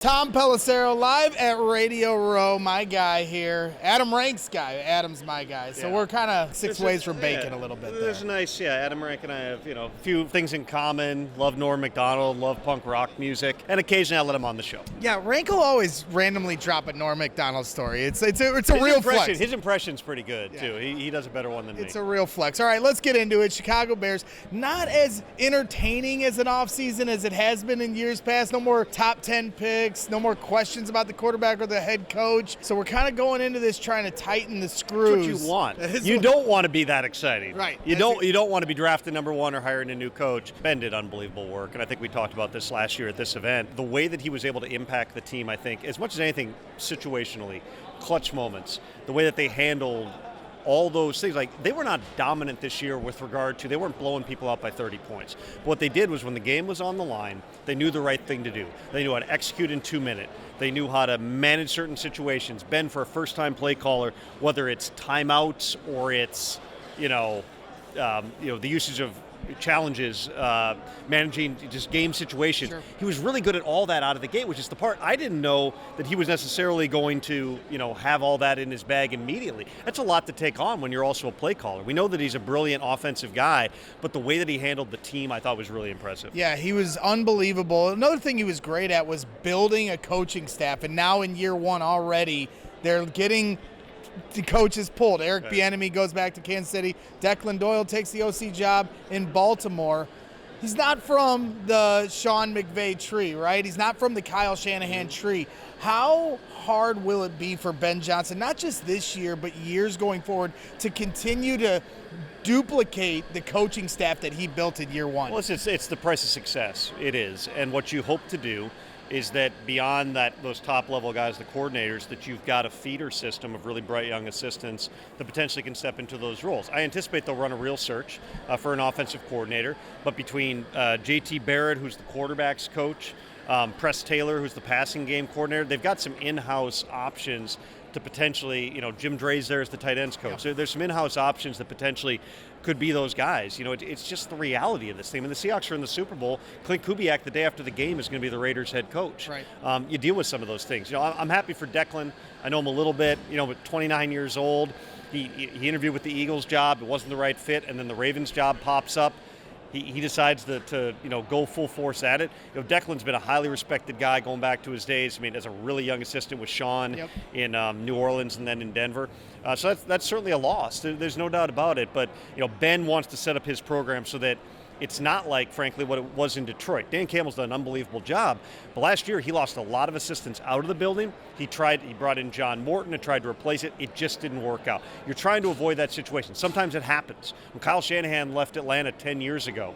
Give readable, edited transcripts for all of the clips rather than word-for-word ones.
Tom Pelissero live at Radio Row, my guy here. Adam Rank's guy. Adam's my guy. So we're kind of six ways from bacon a little bit there. There's a nice, Adam Rank and I have, a few things in common. Love Norm Macdonald, love punk rock music, and occasionally I let him on the show. Yeah, Rank will always randomly drop a Norm Macdonald story. It's a real flex. His impression's pretty good, too. He does a better one than me. It's a real flex. All right, let's get into it. Chicago Bears, not as entertaining as an offseason as it has been in years past. No more top 10 picks. No more questions about the quarterback or the head coach. So we're kind of going into this trying to tighten the screws. That's what you want. You don't want to be that exciting. Right. You don't want to be drafting number one or hiring a new coach. Ben did unbelievable work, and I think we talked about this last year at this event. The way that he was able to impact the team, I think, as much as anything, situationally, clutch moments, the way that they handled all those things, like they were not dominant this year with regard to, they weren't blowing people out by 30 points. But what they did was when the game was on the line, they knew the right thing to do. They knew how to execute in 2 minutes. They knew how to manage certain situations. Ben, for a first-time play caller, whether it's timeouts or it's, the usage of challenges, managing just game situations. Sure. He was really good at all that out of the gate, which is the part I didn't know that he was necessarily going to, have all that in his bag immediately. That's a lot to take on when you're also a play caller. We know that he's a brilliant offensive guy, but the way that he handled the team I thought was really impressive. Yeah, he was unbelievable. Another thing he was great at was building a coaching staff, and now in year one already, they're getting the coaches pulled. Eric Bieniemy goes back to Kansas City. Declan Doyle takes the OC job in Baltimore. He's not from the Sean McVay tree, right? He's not from the Kyle Shanahan tree. How hard will it be for Ben Johnson, not just this year, but years going forward, to continue to duplicate the coaching staff that he built in year one? Well, it's the price of success. It is. And what you hope to do is that beyond that, those top-level guys, the coordinators, that you've got a feeder system of really bright young assistants that potentially can step into those roles. I anticipate they'll run a real search for an offensive coordinator, but between J.T. Barrett, who's the quarterback's coach, Press Taylor, who's the passing game coordinator, they've got some in-house options to potentially, Jim Dre's there as the tight ends coach. So there's some in-house options that potentially could be those guys. It's just the reality of this thing. When the Seahawks are in the Super Bowl, Clint Kubiak, the day after the game, is going to be the Raiders head coach. Right. You deal with some of those things. I'm happy for Declan. I know him a little bit, but 29 years old. He interviewed with the Eagles job. It wasn't the right fit, and then the Ravens job pops up. He decides to go full force at it. Declan's been a highly respected guy going back to his days. I mean, as a really young assistant with Sean in New Orleans and then in Denver. So that's certainly a loss. There's no doubt about it. But Ben wants to set up his program so that it's not like, frankly, what it was in Detroit. Dan Campbell's done an unbelievable job. But last year, he lost a lot of assistants out of the building. He brought in John Morton and tried to replace it. It just didn't work out. You're trying to avoid that situation. Sometimes it happens. When Kyle Shanahan left Atlanta 10 years ago,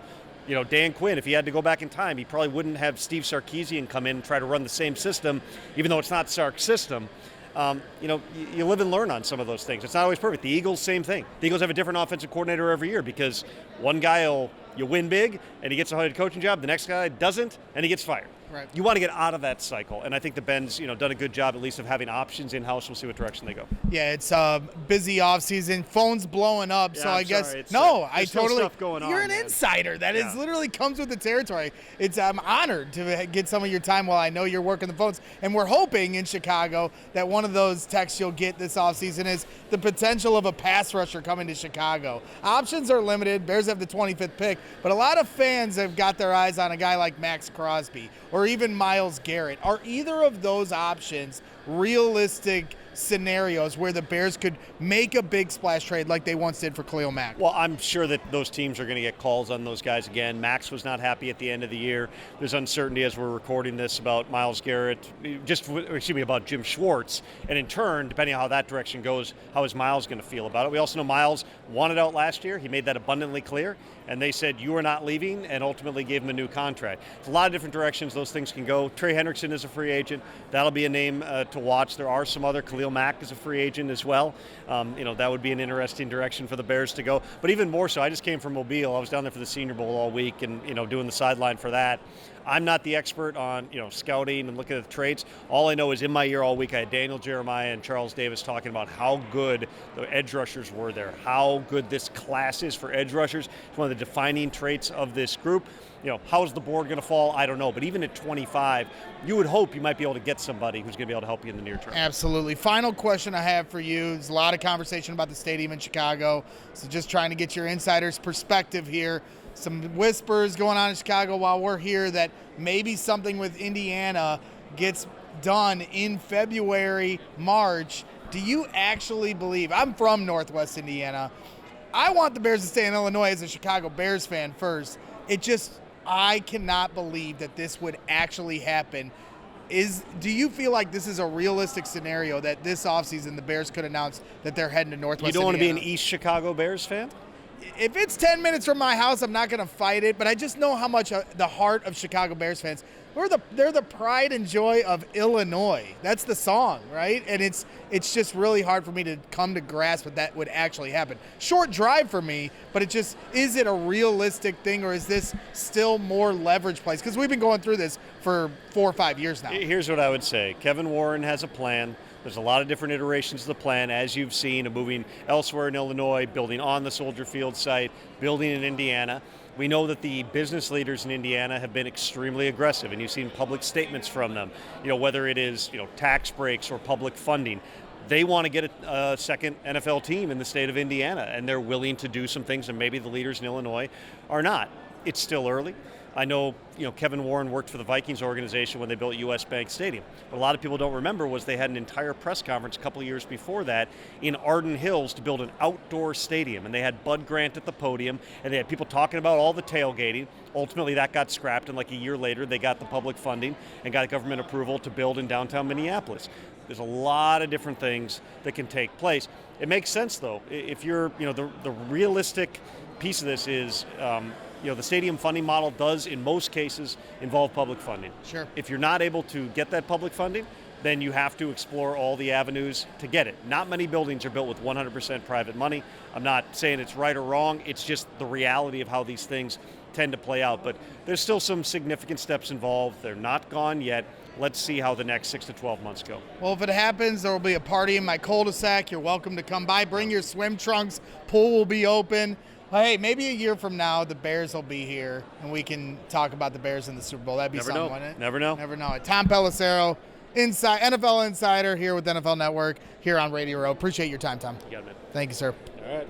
Dan Quinn, if he had to go back in time, he probably wouldn't have Steve Sarkisian come in and try to run the same system, even though it's not Sark's system. You live and learn on some of those things. It's not always perfect. The Eagles, same thing. The Eagles have a different offensive coordinator every year because one guy you win big and he gets a head coaching job. The next guy doesn't and he gets fired. Right. You want to get out of that cycle, and I think the Ben's done a good job at least of having options in house. We'll see what direction they go. Yeah, it's a busy offseason. Phone's blowing up, so I guess I totally. Stuff going on, you're an man. Insider. That is literally comes with the territory. I'm honored to get some of your time while I know you're working the phones, and we're hoping in Chicago that one of those texts you'll get this offseason is the potential of a pass rusher coming to Chicago. Options are limited. Bears have the 25th pick, but a lot of fans have got their eyes on a guy like Maxx Crosby or even Myles Garrett. Are either of those options realistic scenarios where the Bears could make a big splash trade like they once did for Khalil Mack? Well, I'm sure that those teams are going to get calls on those guys again. Max was not happy at the end of the year. There's uncertainty as we're recording this about Myles Garrett, about Jim Schwartz. And in turn, depending on how that direction goes, how is Myles going to feel about it? We also know Myles wanted out last year. He made that abundantly clear. And they said, you are not leaving, and ultimately gave him a new contract. It's a lot of different directions those things can go. Trey Hendrickson is a free agent. That'll be a name to watch. There are some other. Khalil Mack is a free agent as well. That would be an interesting direction for the Bears to go. But even more so, I just came from Mobile. I was down there for the Senior Bowl all week and, doing the sideline for that. I'm not the expert on, scouting and looking at the traits. All I know is in my ear all week I had Daniel Jeremiah and Charles Davis talking about how good the edge rushers were there, how good this class is for edge rushers. It's one of the defining traits of this group. How's the board going to fall? I don't know. But even at 25, you would hope you might be able to get somebody who's going to be able to help you in the near term. Absolutely. Final question I have for you. There's a lot of conversation about the stadium in Chicago. So just trying to get your insider's perspective here. Some whispers going on in Chicago while we're here that maybe something with Indiana gets done in February, March. Do you actually believe? I'm from Northwest Indiana. I want the Bears to stay in Illinois as a Chicago Bears fan first. I cannot believe that this would actually happen. Do you feel like this is a realistic scenario that this offseason the Bears could announce that they're heading to Northwest Indiana? You don't want to be an East Chicago Bears fan? If it's 10 minutes from my house, I'm not going to fight it, but I just know how much the heart of Chicago Bears fans, they're the pride and joy of Illinois. That's the song, right? And it's just really hard for me to come to grasp that that would actually happen. Short drive for me, but is it a realistic thing, or is this still more leverage plays? Because we've been going through this for 4 or 5 years now. Here's what I would say. Kevin Warren has a plan. There's a lot of different iterations of the plan, as you've seen, of moving elsewhere in Illinois, building on the Soldier Field site, building in Indiana. We know that the business leaders in Indiana have been extremely aggressive, and you've seen public statements from them, whether it is tax breaks or public funding. They want to get a second NFL team in the state of Indiana, and they're willing to do some things, and maybe the leaders in Illinois are not. It's still early. I know, Kevin Warren worked for the Vikings organization when they built US Bank Stadium. What a lot of people don't remember was they had an entire press conference a couple of years before that in Arden Hills to build an outdoor stadium. And they had Bud Grant at the podium, and they had people talking about all the tailgating. Ultimately, that got scrapped, and like a year later, they got the public funding and got government approval to build in downtown Minneapolis. There's a lot of different things that can take place. It makes sense, though. If you're, the realistic piece of this is, the stadium funding model does, in most cases, involve public funding. Sure. If you're not able to get that public funding, then you have to explore all the avenues to get it. Not many buildings are built with 100% private money. I'm not saying it's right or wrong. It's just the reality of how these things tend to play out. But there's still some significant steps involved. They're not gone yet. Let's see how the next 6 to 12 months go. Well, if it happens, there will be a party in my cul-de-sac. You're welcome to come by. Bring your swim trunks. Pool will be open. Hey, maybe a year from now, the Bears will be here, and we can talk about the Bears in the Super Bowl. That'd be something, wouldn't it? Never know. Never know. Tom Pelissero, NFL Insider here with NFL Network here on Radio Row. Appreciate your time, Tom. You got it, man. Thank you, sir. All right.